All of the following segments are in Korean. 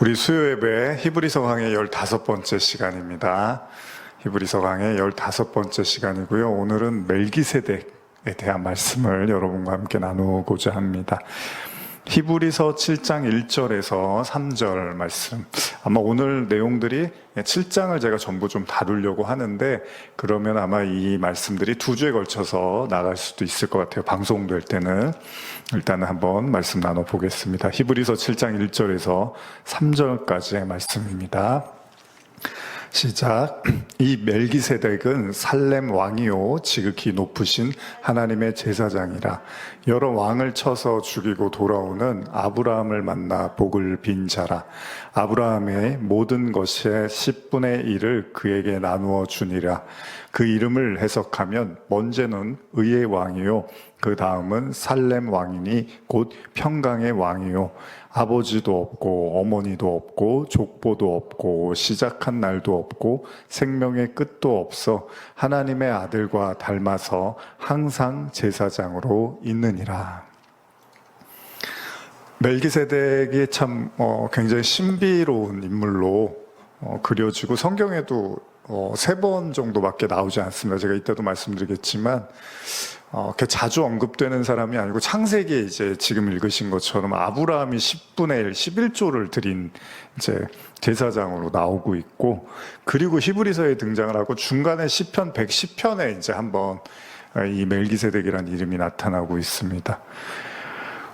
우리 수요 예배 히브리서 강의 15번째 시간입니다. 히브리서 강의 15번째 시간이고요. 오늘은 멜기세덱에 대한 말씀을 여러분과 함께 나누고자 합니다. 히브리서 7장 1절에서 3절 말씀. 아마 오늘 내용들이 7장을 제가 전부 좀 다루려고 하는데, 그러면 아마 이 말씀들이 2주에 걸쳐서 나갈 수도 있을 것 같아요. 방송될 때는. 일단은 한번 말씀 나눠보겠습니다. 히브리서 7장 1절에서 3절까지의 말씀입니다. 시작. 이 멜기세덱은 살렘 왕이요 지극히 높으신 하나님의 제사장이라. 여러 왕을 쳐서 죽이고 돌아오는 아브라함을 만나 복을 빈 자라. 아브라함의 모든 것의 10분의 1을 그에게 나누어 주니라. 그 이름을 해석하면 먼저는 의의 왕이요 그 다음은 살렘 왕이니 곧 평강의 왕이요 아버지도 없고 어머니도 없고 족보도 없고 시작한 날도 없고 생명의 끝도 없어 하나님의 아들과 닮아서 항상 제사장으로 있느니라. 멜기세덱이 참 굉장히 신비로운 인물로 그려지고 성경에도 3번 정도밖에 나오지 않습니다. 제가 이따도 말씀드리겠지만 자주 언급되는 사람이 아니고, 창세기에 이제 지금 읽으신 것처럼 아브라함이 10분의 1, 11조를 드린 이제 제사장으로 나오고 있고, 그리고 히브리서에 등장을 하고 중간에 시편 110편에 이제 한번 이 멜기세덱이라는 이름이 나타나고 있습니다.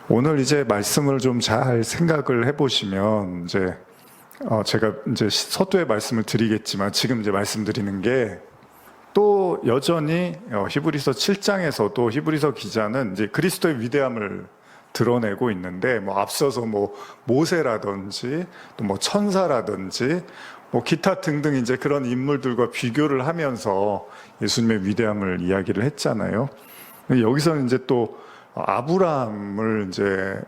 오늘 이제 말씀을 좀 잘 생각을 해보시면, 이제 제가 이제 서두에 말씀을 드리겠지만 지금 이제 말씀드리는 게 또 여전히 히브리서 7장에서도 히브리서 기자는 이제 그리스도의 위대함을 드러내고 있는데, 앞서서 모세라든지 또 천사라든지 기타 등등 이제 그런 인물들과 비교를 하면서 예수님의 위대함을 이야기를 했잖아요. 여기서는 이제 또 아브라함을 이제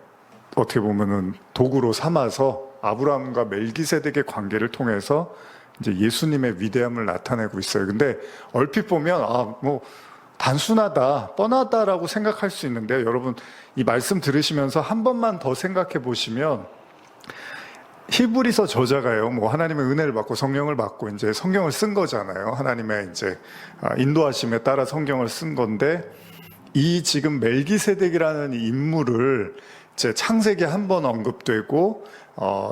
어떻게 보면은 도구로 삼아서 아브라함과 멜기세덱의 관계를 통해서 이제 예수님의 위대함을 나타내고 있어요. 근데 얼핏 보면 단순하다, 뻔하다라고 생각할 수 있는데, 여러분 이 말씀 들으시면서 한 번만 더 생각해 보시면, 히브리서 저자가요, 하나님의 은혜를 받고 성령을 받고 이제 성경을 쓴 거잖아요. 하나님의 이제 인도하심에 따라 성경을 쓴 건데, 이 지금 멜기세덱이라는 인물을 이제 창세기에 한 번 언급되고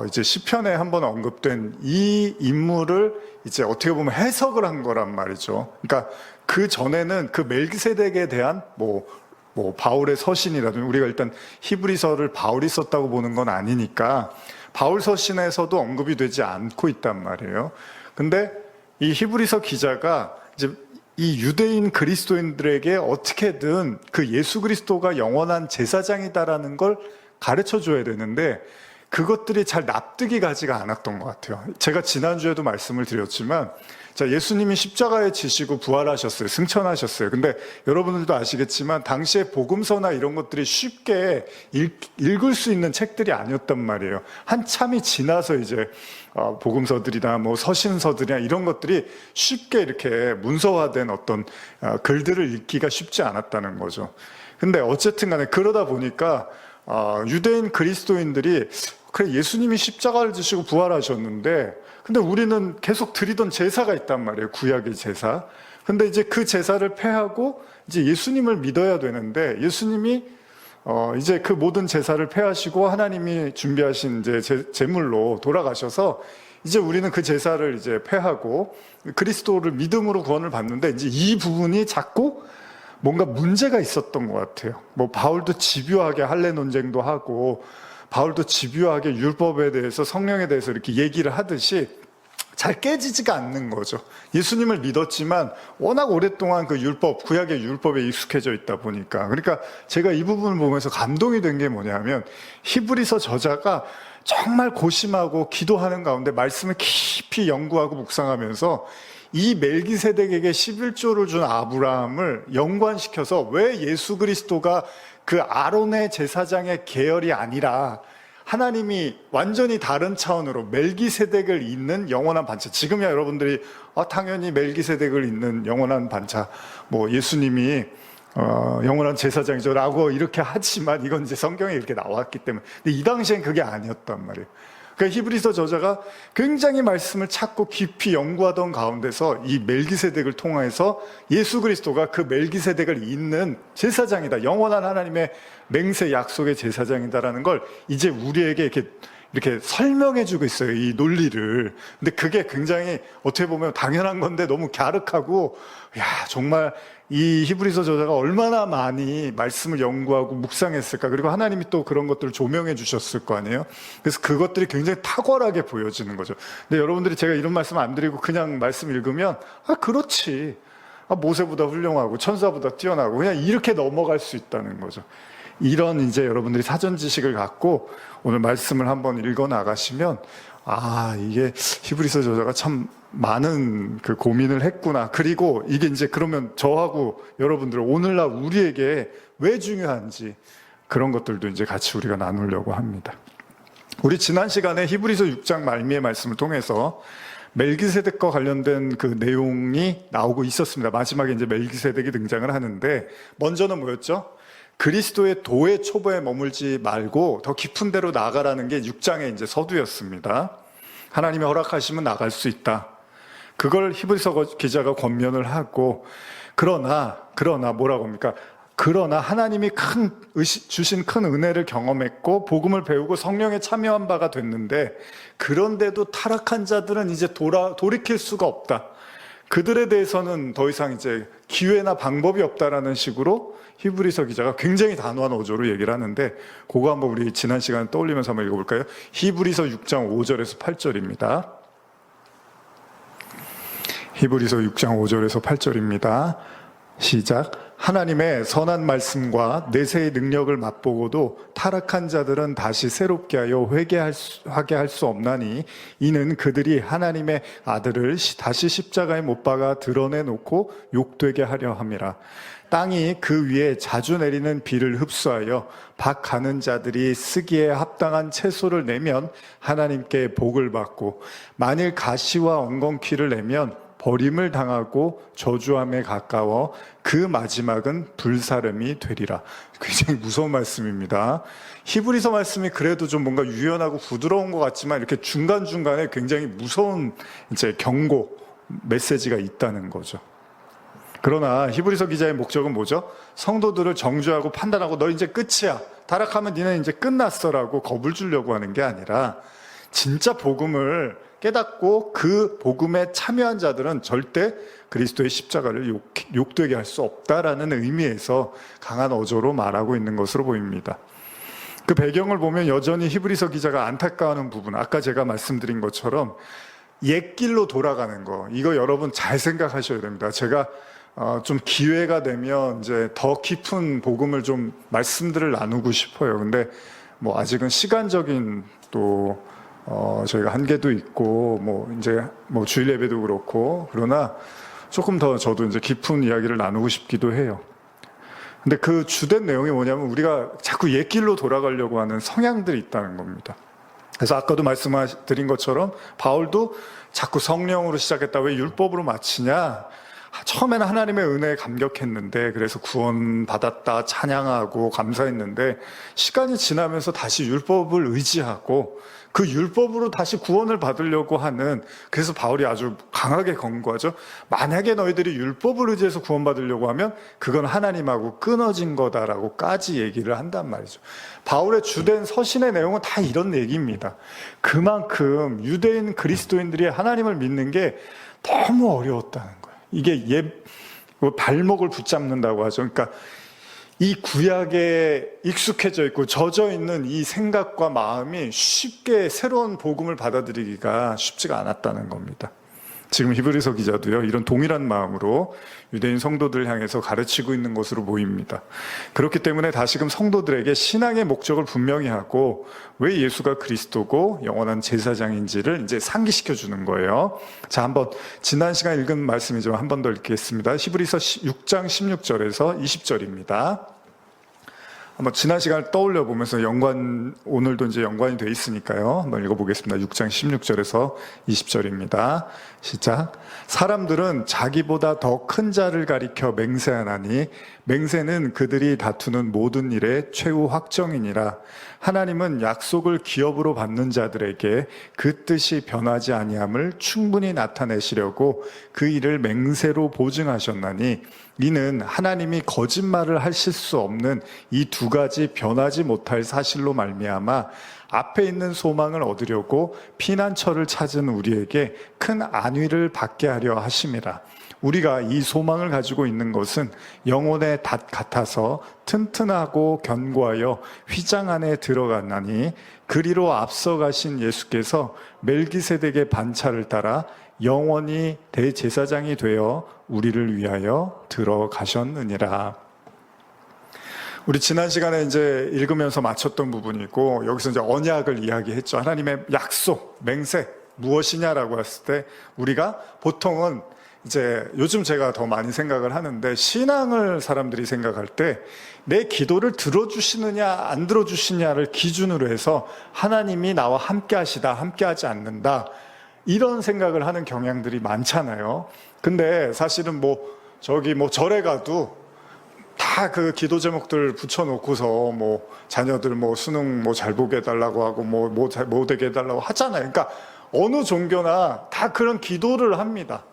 이제 시편에 한 번 언급된 이 인물을 이제 어떻게 보면 해석을 한 거란 말이죠. 그러니까 그 전에는 그 멜기세덱에 대한 바울의 서신이라든지, 우리가 일단 히브리서를 바울이 썼다고 보는 건 아니니까 바울 서신에서도 언급이 되지 않고 있단 말이에요. 근데 이 히브리서 기자가 이제 이 유대인 그리스도인들에게 어떻게든 그 예수 그리스도가 영원한 제사장이다라는 걸 가르쳐 줘야 되는데, 그것들이 잘 납득이 가지가 않았던 것 같아요. 제가 지난주에도 말씀을 드렸지만, 예수님이 십자가에 지시고 부활하셨어요. 승천하셨어요. 근데 여러분들도 아시겠지만 당시에 복음서나 이런 것들이 쉽게 읽을 수 있는 책들이 아니었단 말이에요. 한참이 지나서 이제 복음서들이나 서신서들이나 이런 것들이 쉽게 이렇게 문서화된 어떤 글들을 읽기가 쉽지 않았다는 거죠. 근데 어쨌든 간에 그러다 보니까 유대인 그리스도인들이, 그래 예수님이 십자가를 지시고 부활하셨는데 근데 우리는 계속 드리던 제사가 있단 말이에요. 구약의 제사. 근데 이제 그 제사를 폐하고 이제 예수님을 믿어야 되는데, 예수님이 이제 그 모든 제사를 폐하시고 하나님이 준비하신 이제 제물로 돌아가셔서 이제 우리는 그 제사를 이제 폐하고 그리스도를 믿음으로 구원을 받는데, 이제 이 부분이 자꾸 뭔가 문제가 있었던 것 같아요. 바울도 집요하게 할례 논쟁도 하고, 바울도 집요하게 율법에 대해서, 성령에 대해서 이렇게 얘기를 하듯이 잘 깨지지가 않는 거죠. 예수님을 믿었지만 워낙 오랫동안 그 율법, 구약의 율법에 익숙해져 있다 보니까. 그러니까 제가 이 부분을 보면서 감동이 된 게 뭐냐면, 히브리서 저자가 정말 고심하고 기도하는 가운데 말씀을 깊이 연구하고 묵상하면서 이 멜기세덱에게 11조를 준 아브라함을 연관시켜서, 왜 예수 그리스도가 그 아론의 제사장의 계열이 아니라 하나님이 완전히 다른 차원으로 멜기세덱을 잇는 영원한 반차. 지금이야 여러분들이 당연히 멜기세덱을 잇는 영원한 반차, 예수님이 영원한 제사장이죠 라고 이렇게 하지만, 이건 이제 성경에 이렇게 나왔기 때문에. 근데 이 당시엔 그게 아니었단 말이에요. 그러니까 히브리서 저자가 굉장히 말씀을 찾고 깊이 연구하던 가운데서 이 멜기세덱을 통해서 예수 그리스도가 그 멜기세덱을 잇는 제사장이다. 영원한 하나님의 맹세 약속의 제사장이다라는 걸 이제 우리에게 이렇게 설명해주고 있어요. 이 논리를. 근데 그게 굉장히 어떻게 보면 당연한 건데 너무 갸륵하고, 야, 정말 이 히브리서 저자가 얼마나 많이 말씀을 연구하고 묵상했을까. 그리고 하나님이 또 그런 것들을 조명해 주셨을 거 아니에요. 그래서 그것들이 굉장히 탁월하게 보여지는 거죠. 근데 여러분들이 제가 이런 말씀 안 드리고 그냥 말씀 읽으면, 그렇지. 모세보다 훌륭하고 천사보다 뛰어나고 그냥 이렇게 넘어갈 수 있다는 거죠. 이런 이제 여러분들이 사전 지식을 갖고 오늘 말씀을 한번 읽어 나가시면, 이게 히브리서 저자가 참 많은 그 고민을 했구나. 그리고 이게 이제 그러면 저하고 여러분들 오늘날 우리에게 왜 중요한지 그런 것들도 이제 같이 우리가 나누려고 합니다. 우리 지난 시간에 히브리서 6장 말미의 말씀을 통해서 멜기세덱과 관련된 그 내용이 나오고 있었습니다. 마지막에 이제 멜기세덱이 등장을 하는데, 먼저는 뭐였죠? 그리스도의 도의 초보에 머물지 말고 더 깊은 데로 나가라는 게 6장의 이제 서두였습니다. 하나님이 허락하시면 나갈 수 있다. 그걸 히브리서 기자가 권면을 하고, 그러나 뭐라고 합니까? 그러나 하나님이 주신 큰 은혜를 경험했고 복음을 배우고 성령에 참여한 바가 됐는데, 그런데도 타락한 자들은 이제 돌이킬 수가 없다. 그들에 대해서는 더 이상 이제 기회나 방법이 없다라는 식으로 히브리서 기자가 굉장히 단호한 어조로 얘기를 하는데, 그거 한번 우리 지난 시간에 떠올리면서 한번 읽어볼까요? 히브리서 6장 5절에서 8절입니다. 히브리서 6장 5절에서 8절입니다. 시작. 하나님의 선한 말씀과 내세의 능력을 맛보고도 타락한 자들은 다시 새롭게 하여 회개하게 할 수 없나니, 이는 그들이 하나님의 아들을 다시 십자가에 못 박아 드러내놓고 욕되게 하려 함이라. 땅이 그 위에 자주 내리는 비를 흡수하여 박 가는 자들이 쓰기에 합당한 채소를 내면 하나님께 복을 받고, 만일 가시와 엉겅퀴를 내면 버림을 당하고 저주함에 가까워 그 마지막은 불사름이 되리라. 굉장히 무서운 말씀입니다. 히브리서 말씀이 그래도 좀 뭔가 유연하고 부드러운 것 같지만 이렇게 중간중간에 굉장히 무서운 이제 경고 메시지가 있다는 거죠. 그러나 히브리서 기자의 목적은 뭐죠? 성도들을 정죄하고 판단하고 너 이제 끝이야, 타락하면 니네 이제 끝났어라고 겁을 주려고 하는 게 아니라, 진짜 복음을 깨닫고 그 복음에 참여한 자들은 절대 그리스도의 십자가를 욕되게 할 수 없다라는 의미에서 강한 어조로 말하고 있는 것으로 보입니다. 그 배경을 보면 여전히 히브리서 기자가 안타까워하는 부분, 아까 제가 말씀드린 것처럼 옛길로 돌아가는 거, 이거 여러분 잘 생각하셔야 됩니다. 제가 좀 기회가 되면 이제 더 깊은 복음을 좀 말씀들을 나누고 싶어요. 근데 뭐 아직은 시간적인 또 저희가 한계도 있고 이제 주일 예배도 그렇고, 그러나 조금 더 저도 이제 깊은 이야기를 나누고 싶기도 해요. 근데 그 주된 내용이 뭐냐면, 우리가 자꾸 옛길로 돌아가려고 하는 성향들이 있다는 겁니다. 그래서 아까도 말씀드린 것처럼 바울도 자꾸 성령으로 시작했다, 왜 율법으로 마치냐? 처음에는 하나님의 은혜에 감격했는데, 그래서 구원 받았다 찬양하고 감사했는데, 시간이 지나면서 다시 율법을 의지하고 그 율법으로 다시 구원을 받으려고 하는, 그래서 바울이 아주 강하게 권고하죠. 만약에 너희들이 율법을 의지해서 구원받으려고 하면 그건 하나님하고 끊어진 거다라고까지 얘기를 한단 말이죠. 바울의 주된 서신의 내용은 다 이런 얘기입니다. 그만큼 유대인 그리스도인들이 하나님을 믿는 게 너무 어려웠다는 거예요. 이게 발목을 붙잡는다고 하죠. 그러니까 이 구약에 익숙해져 있고 젖어 있는 이 생각과 마음이 쉽게 새로운 복음을 받아들이기가 쉽지가 않았다는 겁니다. 지금 히브리서 기자도요, 이런 동일한 마음으로 유대인 성도들을 향해서 가르치고 있는 것으로 보입니다. 그렇기 때문에 다시금 성도들에게 신앙의 목적을 분명히 하고 왜 예수가 그리스도고 영원한 제사장인지를 이제 상기시켜 주는 거예요. 자, 한번 지난 시간 읽은 말씀이지만 한 번 더 읽겠습니다. 히브리서 6장 16절에서 20절입니다. 한번 지난 시간을 떠올려 보면서 오늘도 이제 연관이 돼 있으니까요. 한번 읽어보겠습니다. 6장 16절에서 20절입니다. 시작. 사람들은 자기보다 더 큰 자를 가리켜 맹세하나니 맹세는 그들이 다투는 모든 일의 최후 확정이니라. 하나님은 약속을 기업으로 받는 자들에게 그 뜻이 변하지 아니함을 충분히 나타내시려고 그 일을 맹세로 보증하셨나니, 이는 하나님이 거짓말을 하실 수 없는 이 두 가지 변하지 못할 사실로 말미암아 앞에 있는 소망을 얻으려고 피난처를 찾은 우리에게 큰 안위를 받게 하려 하심이라. 우리가 이 소망을 가지고 있는 것은 영혼의 닷 같아서 튼튼하고 견고하여 휘장 안에 들어갔나니, 그리로 앞서가신 예수께서 멜기세덱의 반차를 따라 영원히 대제사장이 되어 우리를 위하여 들어가셨느니라. 우리 지난 시간에 이제 읽으면서 마쳤던 부분이고, 여기서 이제 언약을 이야기했죠. 하나님의 약속, 맹세, 무엇이냐라고 했을 때, 우리가 보통은 이제 요즘 제가 더 많이 생각을 하는데, 신앙을 사람들이 생각할 때 내 기도를 들어주시느냐 안 들어주시냐를 기준으로 해서 하나님이 나와 함께 하시다, 함께 하지 않는다, 이런 생각을 하는 경향들이 많잖아요. 근데 사실은 절에 가도 다 그 기도 제목들 붙여놓고서 자녀들 수능 잘 보게 해달라고 하고 못 되게 해달라고 하잖아요. 그러니까 어느 종교나 다 그런 기도를 합니다.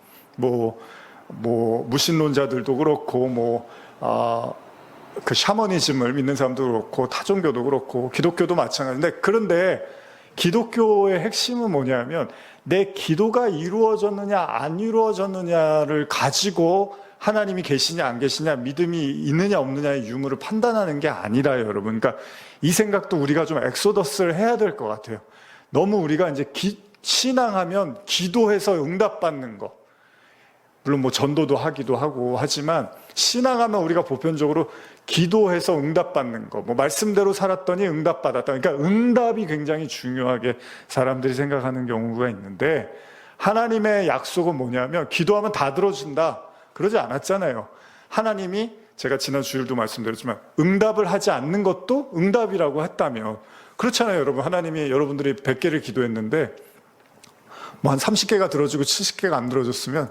무신론자들도 그렇고 그 샤머니즘을 믿는 사람도 그렇고 타종교도 그렇고 기독교도 마찬가지인데, 그런데 기독교의 핵심은 뭐냐면 내 기도가 이루어졌느냐 안 이루어졌느냐를 가지고 하나님이 계시냐 안 계시냐, 믿음이 있느냐 없느냐의 유무를 판단하는 게 아니라요, 여러분. 그러니까 이 생각도 우리가 좀 엑소더스를 해야 될 것 같아요. 너무 우리가 이제 신앙하면 기도해서 응답받는 거, 물론 전도도 하기도 하고 하지만, 신앙하면 우리가 보편적으로 기도해서 응답받는 거, 말씀대로 살았더니 응답받았다, 그러니까 응답이 굉장히 중요하게 사람들이 생각하는 경우가 있는데, 하나님의 약속은 뭐냐면 기도하면 다 들어준다, 그러지 않았잖아요. 하나님이, 제가 지난 주일도 말씀드렸지만, 응답을 하지 않는 것도 응답이라고 했다면 그렇잖아요, 여러분. 하나님이 여러분들이 100개를 기도했는데 한 30개가 들어주고 70개가 안 들어줬으면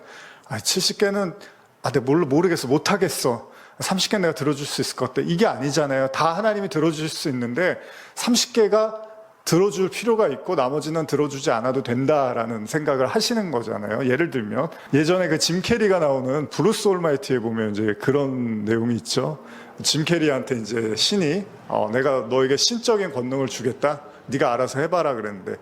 70개는 내가 모르겠어, 못하겠어, 30개 내가 들어줄 수 있을 것 같아, 이게 아니잖아요. 다 하나님이 들어줄 수 있는데 30개가 들어줄 필요가 있고 나머지는 들어주지 않아도 된다라는 생각을 하시는 거잖아요. 예를 들면 예전에 그 짐 캐리가 나오는 브루스 올마이티에 보면 이제 그런 내용이 있죠. 짐 캐리한테 이제 신이 내가 너에게 신적인 권능을 주겠다, 네가 알아서 해봐라 그랬는데,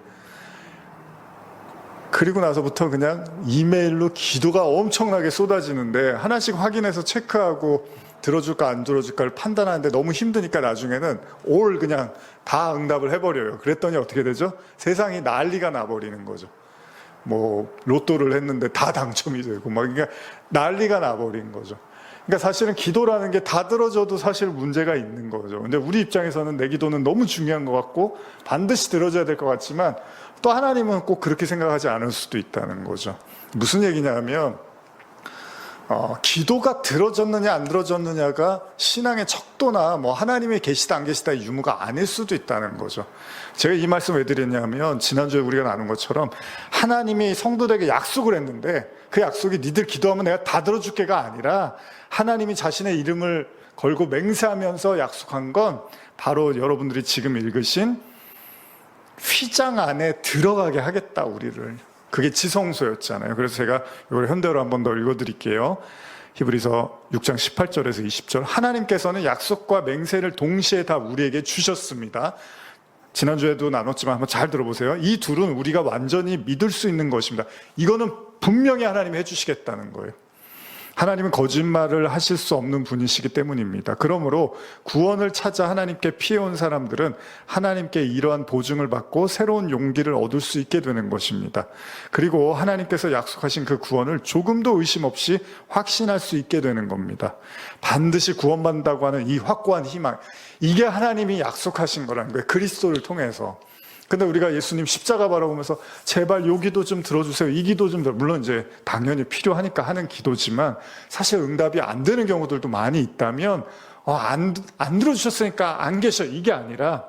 그리고 나서부터 그냥 이메일로 기도가 엄청나게 쏟아지는데, 하나씩 확인해서 체크하고 들어줄까 안 들어줄까를 판단하는데 너무 힘드니까 나중에는 그냥 다 응답을 해버려요. 그랬더니 어떻게 되죠? 세상이 난리가 나버리는 거죠. 로또를 했는데 다 당첨이 되고 그러니까 난리가 나버린 거죠. 그러니까 사실은 기도라는 게 다 들어줘도 사실 문제가 있는 거죠. 근데 우리 입장에서는 내 기도는 너무 중요한 것 같고 반드시 들어줘야 될 것 같지만, 또 하나님은 꼭 그렇게 생각하지 않을 수도 있다는 거죠. 무슨 얘기냐면 기도가 들어졌느냐 안 들어졌느냐가 신앙의 척도나 하나님이 계시다 안 계시다의 유무가 아닐 수도 있다는 거죠. 제가 이 말씀 왜 드렸냐면, 지난주에 우리가 나눈 것처럼 하나님이 성도들에게 약속을 했는데, 그 약속이 니들 기도하면 내가 다 들어줄게가 아니라, 하나님이 자신의 이름을 걸고 맹세하면서 약속한 건 바로 여러분들이 지금 읽으신 휘장 안에 들어가게 하겠다, 우리를. 그게 지성소였잖아요. 그래서 제가 이걸 현대어로 한 번 더 읽어드릴게요. 히브리서 6장 18절에서 20절. 하나님께서는 약속과 맹세를 동시에 다 우리에게 주셨습니다. 지난주에도 나눴지만 한번 잘 들어보세요. 이 둘은 우리가 완전히 믿을 수 있는 것입니다. 이거는 분명히 하나님이 해주시겠다는 거예요. 하나님은 거짓말을 하실 수 없는 분이시기 때문입니다. 그러므로 구원을 찾아 하나님께 피해온 사람들은 하나님께 이러한 보증을 받고 새로운 용기를 얻을 수 있게 되는 것입니다. 그리고 하나님께서 약속하신 그 구원을 조금도 의심 없이 확신할 수 있게 되는 겁니다. 반드시 구원받는다고 하는 이 확고한 희망, 이게 하나님이 약속하신 거라는 거예요. 그리스도를 통해서. 근데 우리가 예수님 십자가 바라보면서 제발 요 기도 좀 들어주세요, 이 기도 좀 물론 이제 당연히 필요하니까 하는 기도지만, 사실 응답이 안 되는 경우들도 많이 있다면 안 들어주셨으니까 안 계셔, 이게 아니라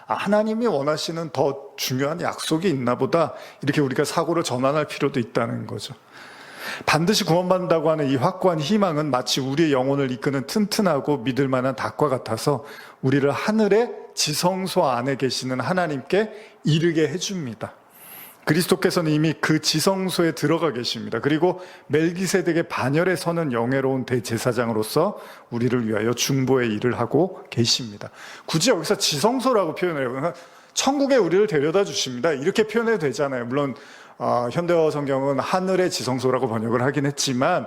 하나님이 원하시는 더 중요한 약속이 있나 보다, 이렇게 우리가 사고를 전환할 필요도 있다는 거죠. 반드시 구원받는다고 하는 이 확고한 희망은 마치 우리의 영혼을 이끄는 튼튼하고 믿을 만한 닭과 같아서 우리를 하늘의 지성소 안에 계시는 하나님께 이르게 해줍니다. 그리스도께서는 이미 그 지성소에 들어가 계십니다. 그리고 멜기세덱의 반열에 서는 영예로운 대제사장으로서 우리를 위하여 중보의 일을 하고 계십니다. 굳이 여기서 지성소라고 표현해요. 그러니까 천국에 우리를 데려다 주십니다. 이렇게 표현해도 되잖아요. 물론 현대어 성경은 하늘의 지성소라고 번역을 하긴 했지만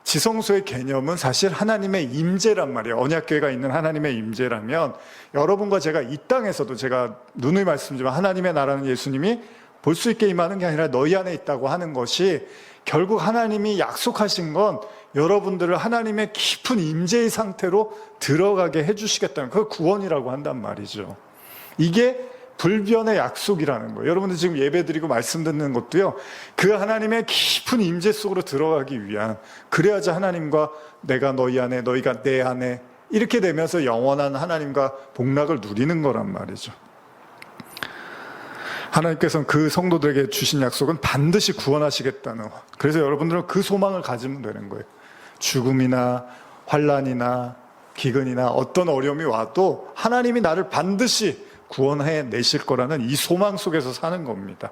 지성소의 개념은 사실 하나님의 임재란 말이에요. 언약궤가 있는 하나님의 임재라면 여러분과 제가 이 땅에서도 제가 누누이 말씀드리지만 하나님의 나라는 예수님이 볼 수 있게 임하는 게 아니라 너희 안에 있다고 하는 것이 결국 하나님이 약속하신 건 여러분들을 하나님의 깊은 임재의 상태로 들어가게 해주시겠다는 그 구원이라고 한단 말이죠. 이게 불변의 약속이라는 거예요. 여러분들 지금 예배 드리고 말씀 듣는 것도요, 그 하나님의 깊은 임재 속으로 들어가기 위한, 그래야지 하나님과 내가 너희 안에, 너희가 내 안에 이렇게 되면서 영원한 하나님과 복락을 누리는 거란 말이죠. 하나님께서는 그 성도들에게 주신 약속은 반드시 구원하시겠다는, 그래서 여러분들은 그 소망을 가지면 되는 거예요. 죽음이나 환난이나 기근이나 어떤 어려움이 와도 하나님이 나를 반드시 구원해 내실 거라는 이 소망 속에서 사는 겁니다.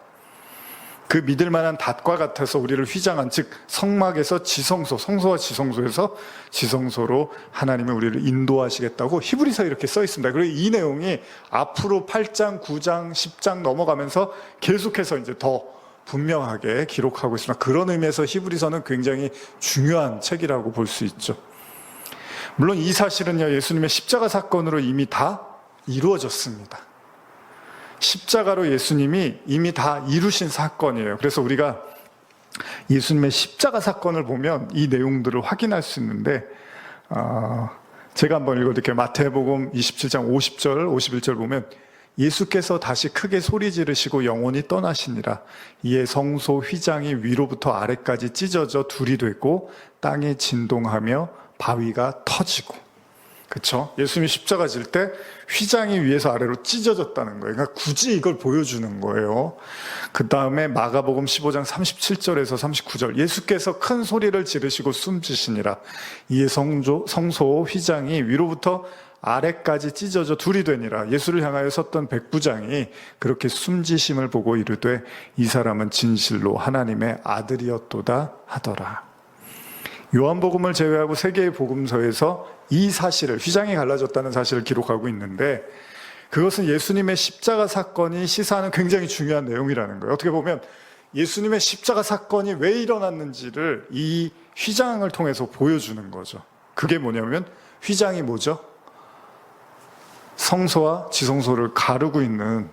그 믿을 만한 닷과 같아서 우리를 휘장한, 즉 성막에서 지성소, 성소와 지성소에서 지성소로 하나님이 우리를 인도하시겠다고 히브리서에 이렇게 써 있습니다. 그리고 이 내용이 앞으로 8장, 9장, 10장 넘어가면서 계속해서 이제 더 분명하게 기록하고 있습니다. 그런 의미에서 히브리서는 굉장히 중요한 책이라고 볼 수 있죠. 물론 이 사실은요, 예수님의 십자가 사건으로 이미 다 이루어졌습니다. 십자가로 예수님이 이미 다 이루신 사건이에요. 그래서 우리가 예수님의 십자가 사건을 보면 이 내용들을 확인할 수 있는데, 제가 한번 읽어드릴게요. 마태복음 27장 50절, 51절 보면 예수께서 다시 크게 소리 지르시고 영원히 떠나시니라. 이에 성소 휘장이 위로부터 아래까지 찢어져 둘이 되고 땅이 진동하며 바위가 터지고. 그렇죠? 예수님이 십자가 질 때 휘장이 위에서 아래로 찢어졌다는 거예요. 그러니까 굳이 이걸 보여주는 거예요. 그 다음에 마가복음 15장 37절에서 39절, 예수께서 큰 소리를 지르시고 숨지시니라. 이에 성소 휘장이 위로부터 아래까지 찢어져 둘이 되니라. 예수를 향하여 섰던 백부장이 그렇게 숨지심을 보고 이르되 이 사람은 진실로 하나님의 아들이었도다 하더라. 요한복음을 제외하고 세 개의 복음서에서 이 사실을, 휘장이 갈라졌다는 사실을 기록하고 있는데, 그것은 예수님의 십자가 사건이 시사하는 굉장히 중요한 내용이라는 거예요. 어떻게 보면 예수님의 십자가 사건이 왜 일어났는지를 이 휘장을 통해서 보여주는 거죠. 그게 뭐냐면, 휘장이 뭐죠? 성소와 지성소를 가르고 있는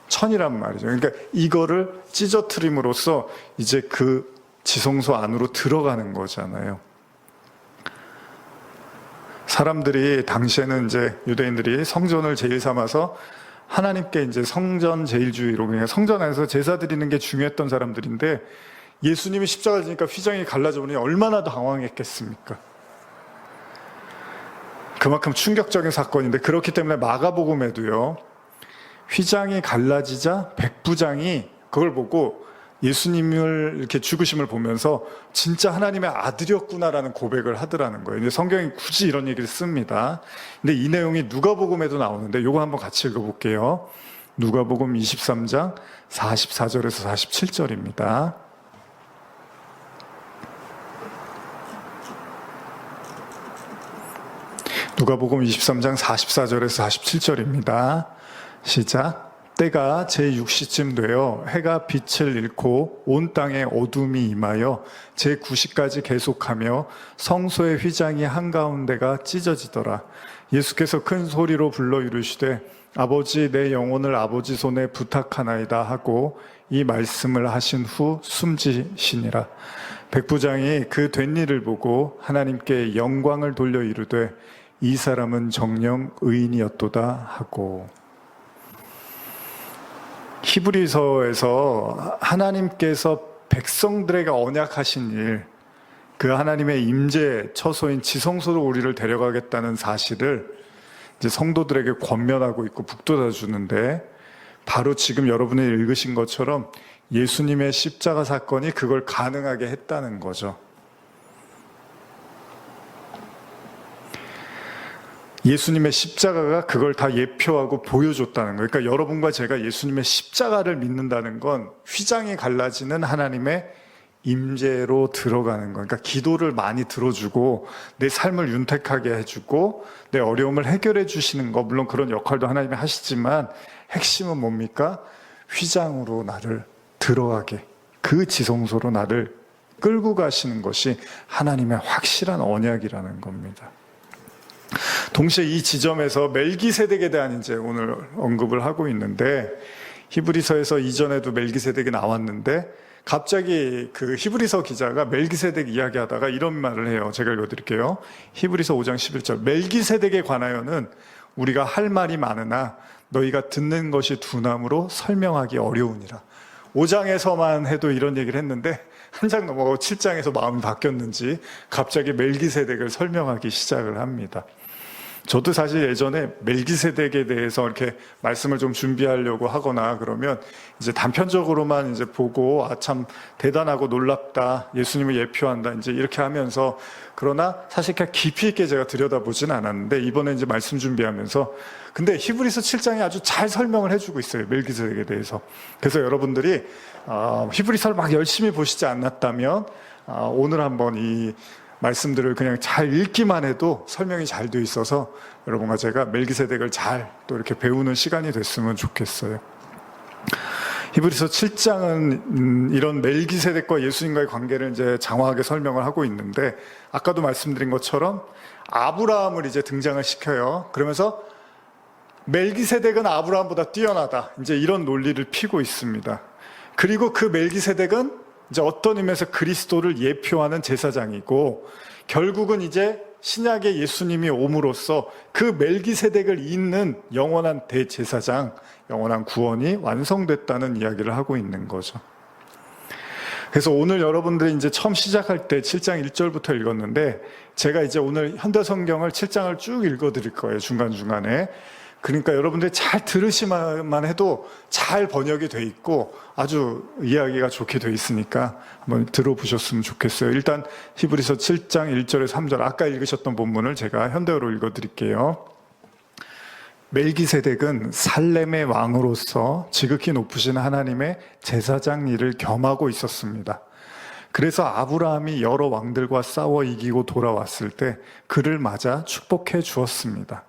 천이란 말이죠. 그러니까 이거를 찢어트림으로써 이제 그 지성소 안으로 들어가는 거잖아요. 사람들이 당시에는 이제 유대인들이 성전을 제일 삼아서 하나님께 이제 성전 제일주의로, 그냥 성전 안에서 제사 드리는 게 중요했던 사람들인데, 예수님이 십자가를 지니까 휘장이 갈라져 보니 얼마나 당황했겠습니까? 그만큼 충격적인 사건인데, 그렇기 때문에 마가복음에도요, 휘장이 갈라지자 백부장이 그걸 보고 예수님을 이렇게 죽으심을 보면서 진짜 하나님의 아들이었구나라는 고백을 하더라는 거예요. 이제 성경이 굳이 이런 얘기를 씁니다. 근데 이 내용이 누가복음에도 나오는데 요거 한번 같이 읽어볼게요. 누가복음 23장 44절에서 47절입니다. 누가복음 23장 44절에서 47절입니다. 시작. 때가 제6시쯤 되어 해가 빛을 잃고 온 땅에 어둠이 임하여 제9시까지 계속하며 성소의 휘장이 한가운데가 찢어지더라. 예수께서 큰 소리로 불러 이르시되 아버지, 내 영혼을 아버지 손에 부탁하나이다 하고 이 말씀을 하신 후 숨지시니라. 백부장이 그 된 일을 보고 하나님께 영광을 돌려 이르되 이 사람은 정녕 의인이었도다 하고. 히브리서에서 하나님께서 백성들에게 언약하신 일, 그 하나님의 임재 처소인 지성소로 우리를 데려가겠다는 사실을 이제 성도들에게 권면하고 있고 북돋아 주는데, 바로 지금 여러분이 읽으신 것처럼 예수님의 십자가 사건이 그걸 가능하게 했다는 거죠. 예수님의 십자가가 그걸 다 예표하고 보여줬다는 거예요. 그러니까 여러분과 제가 예수님의 십자가를 믿는다는 건 휘장이 갈라지는 하나님의 임재로 들어가는 거예요. 그러니까 기도를 많이 들어주고 내 삶을 윤택하게 해주고 내 어려움을 해결해 주시는 거, 물론 그런 역할도 하나님이 하시지만 핵심은 뭡니까? 휘장으로 나를 들어가게, 그 지성소로 나를 끌고 가시는 것이 하나님의 확실한 언약이라는 겁니다. 동시에 이 지점에서 멜기세덱에 대한 이제 오늘 언급을 하고 있는데, 히브리서에서 이전에도 멜기세덱이 나왔는데 갑자기 그 히브리서 기자가 멜기세덱 이야기하다가 이런 말을 해요. 제가 읽어드릴게요. 히브리서 5장 11절. 멜기세덱에 관하여는 우리가 할 말이 많으나 너희가 듣는 것이 두나무로 설명하기 어려우니라. 5장에서만 해도 이런 얘기를 했는데 한 장 넘어가고 7장에서 마음이 바뀌었는지 갑자기 멜기세덱을 설명하기 시작을 합니다. 저도 사실 예전에 멜기세덱에 대해서 이렇게 말씀을 좀 준비하려고 하거나 그러면 이제 단편적으로만 이제 보고 참 대단하고 놀랍다, 예수님을 예표한다, 이제 이렇게 하면서, 그러나 사실 그냥 깊이 있게 제가 들여다보진 않았는데 이번에 이제 말씀 준비하면서 근데 히브리서 7장이 아주 잘 설명을 해주고 있어요, 멜기세덱에 대해서. 그래서 여러분들이 히브리서를 막 열심히 보시지 않았다면 오늘 한번 이 말씀들을 그냥 잘 읽기만 해도 설명이 잘 되어 있어서 여러분과 제가 멜기세덱을 잘 또 이렇게 배우는 시간이 됐으면 좋겠어요. 히브리서 7장은 이런 멜기세덱과 예수님과의 관계를 이제 장황하게 설명을 하고 있는데, 아까도 말씀드린 것처럼 아브라함을 이제 등장을 시켜요. 그러면서 멜기세덱은 아브라함보다 뛰어나다, 이제 이런 논리를 피고 있습니다. 그리고 그 멜기세덱은 이제 어떤 의미에서 그리스도를 예표하는 제사장이고, 결국은 이제 신약의 예수님이 옴으로써 그 멜기세덱을 잇는 영원한 대제사장, 영원한 구원이 완성됐다는 이야기를 하고 있는 거죠. 그래서 오늘 여러분들이 이제 처음 시작할 때 7장 1절부터 읽었는데, 제가 이제 오늘 현대성경을 7장을 쭉 읽어드릴 거예요, 중간중간에. 그러니까 여러분들이 잘 들으시만 해도 잘 번역이 돼 있고 아주 이해하기가 좋게 돼 있으니까 한번 들어보셨으면 좋겠어요. 일단 히브리서 7장 1절에서 3절, 아까 읽으셨던 본문을 제가 현대어로 읽어드릴게요. 멜기세덱은 살렘의 왕으로서 지극히 높으신 하나님의 제사장 일을 겸하고 있었습니다. 그래서 아브라함이 여러 왕들과 싸워 이기고 돌아왔을 때 그를 맞아 축복해 주었습니다.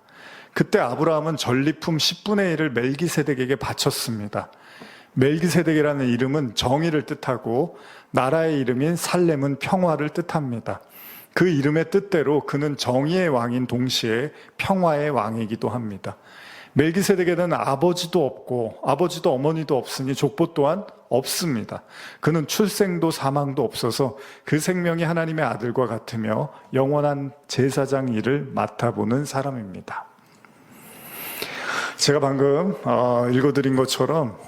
그때 아브라함은 전리품 10분의 1을 멜기세덱에게 바쳤습니다. 멜기세덱이라는 이름은 정의를 뜻하고 나라의 이름인 살렘은 평화를 뜻합니다. 그 이름의 뜻대로 그는 정의의 왕인 동시에 평화의 왕이기도 합니다. 멜기세덱에는 아버지도 없고 아버지도 어머니도 없으니 족보 또한 없습니다. 그는 출생도 사망도 없어서 그 생명이 하나님의 아들과 같으며 영원한 제사장 일을 맡아보는 사람입니다. 제가 방금 읽어드린 것처럼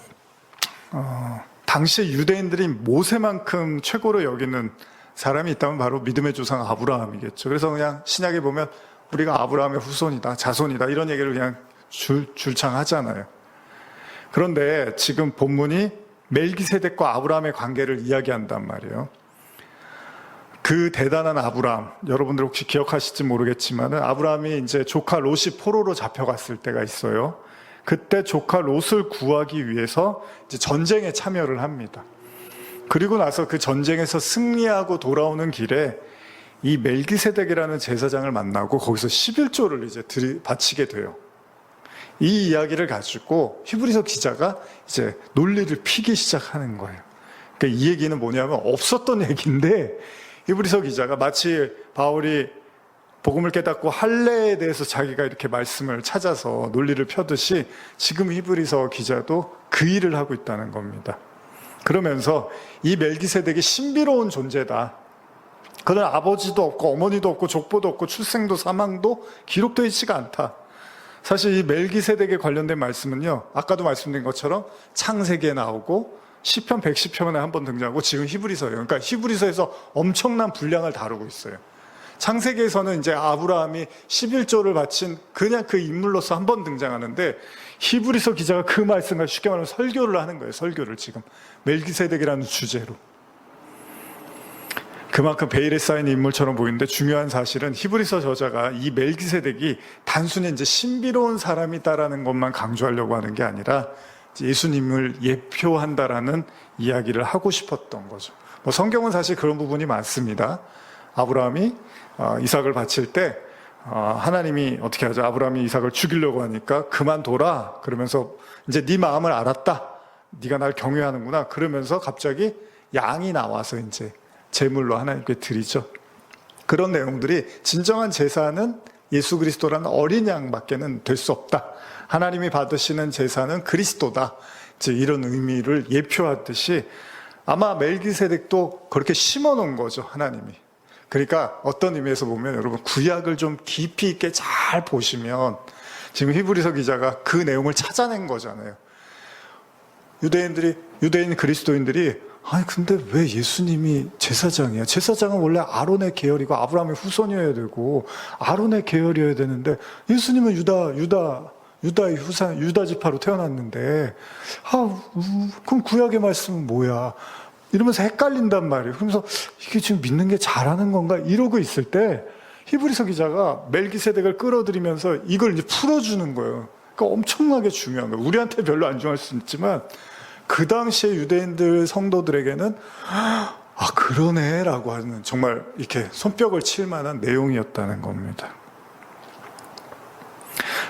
당시 유대인들이 모세만큼 최고로 여기는 사람이 있다면 바로 믿음의 조상 아브라함이겠죠. 그래서 그냥 신약에 보면 우리가 아브라함의 후손이다, 자손이다, 이런 얘기를 그냥 줄창 하잖아요. 그런데 지금 본문이 멜기세덱과 아브라함의 관계를 이야기한단 말이에요. 그 대단한 아브라함, 여러분들 혹시 기억하실지 모르겠지만 아브라함이 이제 조카 롯이 포로로 잡혀갔을 때가 있어요. 그때 조카 롯을 구하기 위해서 이제 전쟁에 참여를 합니다. 그리고 나서 그 전쟁에서 승리하고 돌아오는 길에 이 멜기세덱이라는 제사장을 만나고 거기서 11조를 이제 바치게 돼요. 이 이야기를 가지고 히브리서 기자가 이제 논리를 피기 시작하는 거예요. 그러니까 이 얘기는 뭐냐면 없었던 얘기인데 히브리서 기자가 마치 바울이 복음을 깨닫고 할례에 대해서 자기가 이렇게 말씀을 찾아서 논리를 펴듯이 지금 히브리서 기자도 그 일을 하고 있다는 겁니다. 그러면서 이 멜기세덱이 신비로운 존재다. 그는 아버지도 없고 어머니도 없고 족보도 없고 출생도 사망도 기록되어 있지가 않다. 사실 이 멜기세덱에 관련된 말씀은요, 아까도 말씀드린 것처럼 창세기에 나오고 시편 110편에 한번 등장하고 지금 히브리서예요. 그러니까 히브리서에서 엄청난 분량을 다루고 있어요. 창세기에서는 이제 아브라함이 11조를 바친 그냥 그 인물로서 한 번 등장하는데, 히브리서 기자가 그 말씀과 쉽게 말하면 설교를 하는 거예요. 설교를 지금 멜기세덱이라는 주제로. 그만큼 베일에 쌓인 인물처럼 보이는데 중요한 사실은 히브리서 저자가 이 멜기세덱이 단순히 이제 신비로운 사람이다라는 것만 강조하려고 하는 게 아니라 예수님을 예표한다라는 이야기를 하고 싶었던 거죠. 뭐 성경은 사실 그런 부분이 많습니다. 아브라함이 이삭을 바칠 때 하나님이 어떻게 하죠? 아브라함이 이삭을 죽이려고 하니까 그만둬라 그러면서 이제 네 마음을 알았다. 네가 날 경외하는구나. 그러면서 갑자기 양이 나와서 이제 제물로 하나님께 드리죠. 그런 내용들이 진정한 제사는 예수 그리스도라는 어린 양밖에는 될 수 없다. 하나님이 받으시는 제사는 그리스도다. 이제 이런 의미를 예표하듯이 아마 멜기세덱도 그렇게 심어놓은 거죠, 하나님이. 그러니까 어떤 의미에서 보면 여러분 구약을 좀 깊이 있게 잘 보시면 지금 히브리서 기자가 그 내용을 찾아낸 거잖아요. 유대인 그리스도인들이 아니 근데 왜 예수님이 제사장이야? 제사장은 원래 아론의 계열이고 아브라함의 후손이어야 되고 아론의 계열이어야 되는데 예수님은 유다의 후산 유다 지파로 태어났는데 그럼 구약의 말씀은 뭐야? 이러면서 헷갈린단 말이에요. 그러면서 이게 지금 믿는 게 잘하는 건가? 이러고 있을 때 히브리서 기자가 멜기세덱을 끌어들이면서 이걸 이제 풀어주는 거예요. 그러니까 엄청나게 중요한 거예요. 우리한테 별로 안 중요할 수 있지만 그 당시에 유대인들 성도들에게는 그러네 라고 하는 정말 이렇게 손뼉을 칠 만한 내용이었다는 겁니다.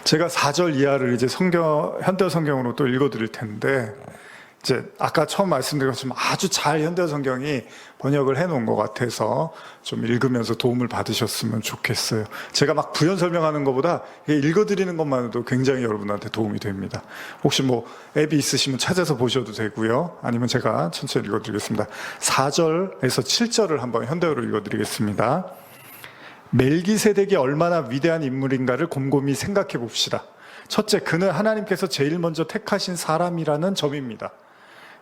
제가 4절 이하를 이제 현대어 성경으로 또 읽어드릴 텐데 이제 아까 처음 말씀드린 것처럼 아주 잘 현대어 성경이 번역을 해놓은 것 같아서 좀 읽으면서 도움을 받으셨으면 좋겠어요. 제가 막 부연 설명하는 것보다 읽어드리는 것만으로도 굉장히 여러분한테 도움이 됩니다. 혹시 뭐 앱이 있으시면 찾아서 보셔도 되고요. 아니면 제가 천천히 읽어드리겠습니다. 4절에서 7절을 한번 현대어로 읽어드리겠습니다. 멜기세덱이 얼마나 위대한 인물인가를 곰곰이 생각해 봅시다. 첫째, 그는 하나님께서 제일 먼저 택하신 사람이라는 점입니다.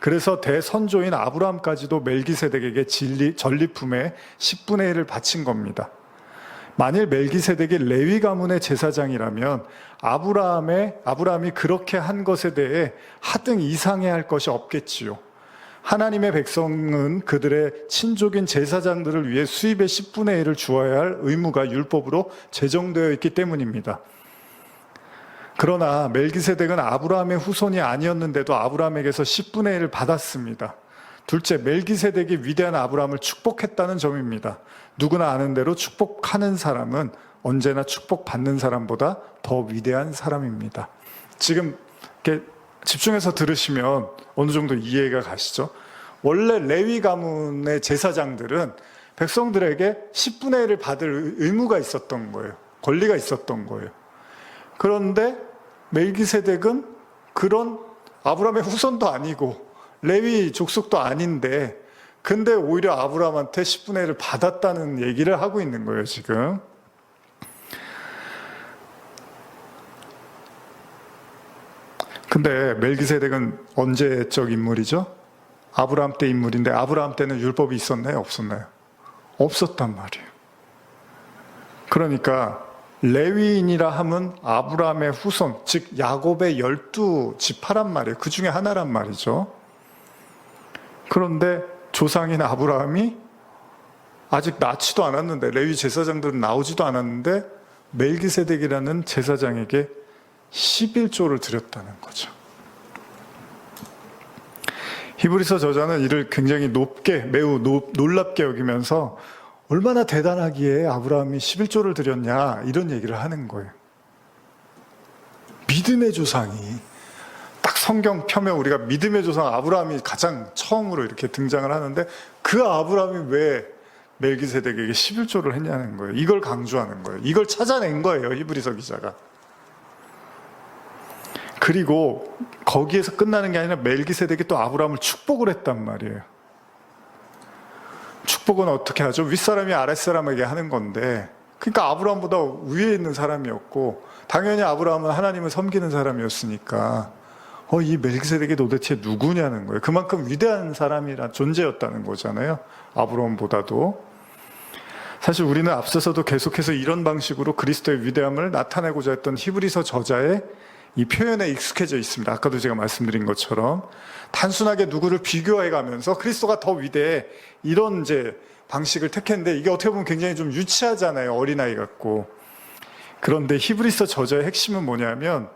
그래서 대선조인 아브라함까지도 멜기세덱에게 전리품의 10분의 1을 바친 겁니다. 만일 멜기세덱이 레위 가문의 제사장이라면 아브라함이 그렇게 한 것에 대해 하등 이상해할 것이 없겠지요. 하나님의 백성은 그들의 친족인 제사장들을 위해 수입의 10분의 1을 주어야 할 의무가 율법으로 제정되어 있기 때문입니다. 그러나 멜기세덱은 아브라함의 후손이 아니었는데도 아브라함에게서 10분의 1을 받았습니다. 둘째, 멜기세덱이 위대한 아브라함을 축복했다는 점입니다. 누구나 아는 대로 축복하는 사람은 언제나 축복받는 사람보다 더 위대한 사람입니다. 지금 이렇게 집중해서 들으시면 어느 정도 이해가 가시죠? 원래 레위 가문의 제사장들은 백성들에게 10분의 1을 받을 의무가 있었던 거예요. 권리가 있었던 거예요. 그런데 멜기세덱은 그런 아브라함의 후손도 아니고 레위 족속도 아닌데 근데 오히려 아브라함한테 10분의 1을 받았다는 얘기를 하고 있는 거예요, 지금. 근데 멜기세덱은 언제적 인물이죠? 아브라함 때 인물인데 아브라함 때는 율법이 있었나요? 없었나요? 없었단 말이에요. 그러니까 레위인이라 함은 아브라함의 후손, 즉 야곱의 12지파란 말이에요. 그 중에 하나란 말이죠. 그런데 조상인 아브라함이 아직 낳지도 않았는데 레위 제사장들은 나오지도 않았는데 멜기세덱이라는 제사장에게 11조를 드렸다는 거죠. 히브리서 저자는 이를 굉장히 매우 놀랍게 여기면서 얼마나 대단하기에 아브라함이 11조를 드렸냐 이런 얘기를 하는 거예요. 믿음의 조상이 딱 성경 펴면 우리가 믿음의 조상 아브라함이 가장 처음으로 이렇게 등장을 하는데 그 아브라함이 왜 멜기세덱에게 11조를 했냐는 거예요. 이걸 강조하는 거예요. 이걸 찾아낸 거예요, 히브리서 기자가. 그리고 거기에서 끝나는 게 아니라 멜기세덱이 또 아브라함을 축복을 했단 말이에요. 축복은 어떻게 하죠? 윗사람이 아랫사람에게 하는 건데, 그러니까 아브라함보다 위에 있는 사람이었고 당연히 아브라함은 하나님을 섬기는 사람이었으니까 이 멜기세덱이 도대체 누구냐는 거예요. 그만큼 위대한 사람이란 존재였다는 거잖아요, 아브라함보다도. 사실 우리는 앞서서도 계속해서 이런 방식으로 그리스도의 위대함을 나타내고자 했던 히브리서 저자의 이 표현에 익숙해져 있습니다. 아까도 제가 말씀드린 것처럼 단순하게 누구를 비교해 가면서 그리스도가 더 위대해 이런 이제 방식을 택했는데 이게 어떻게 보면 굉장히 좀 유치하잖아요. 어린아이 같고. 그런데 히브리서 저자의 핵심은 뭐냐면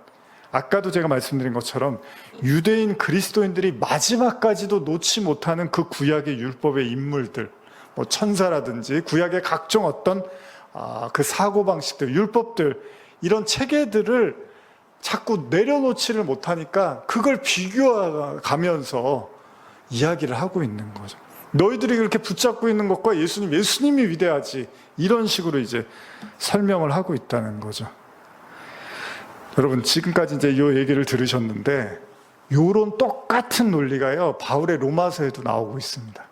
아까도 제가 말씀드린 것처럼 유대인 그리스도인들이 마지막까지도 놓지 못하는 그 구약의 율법의 인물들, 뭐 천사라든지 구약의 각종 어떤 그 사고방식들, 율법들 이런 체계들을 자꾸 내려놓지를 못하니까 그걸 비교하면서 이야기를 하고 있는 거죠. 너희들이 그렇게 붙잡고 있는 것과 예수님이 위대하지 이런 식으로 이제 설명을 하고 있다는 거죠. 여러분 지금까지 이제 이 얘기를 들으셨는데 요런 똑같은 논리가요 바울의 로마서에도 나오고 있습니다.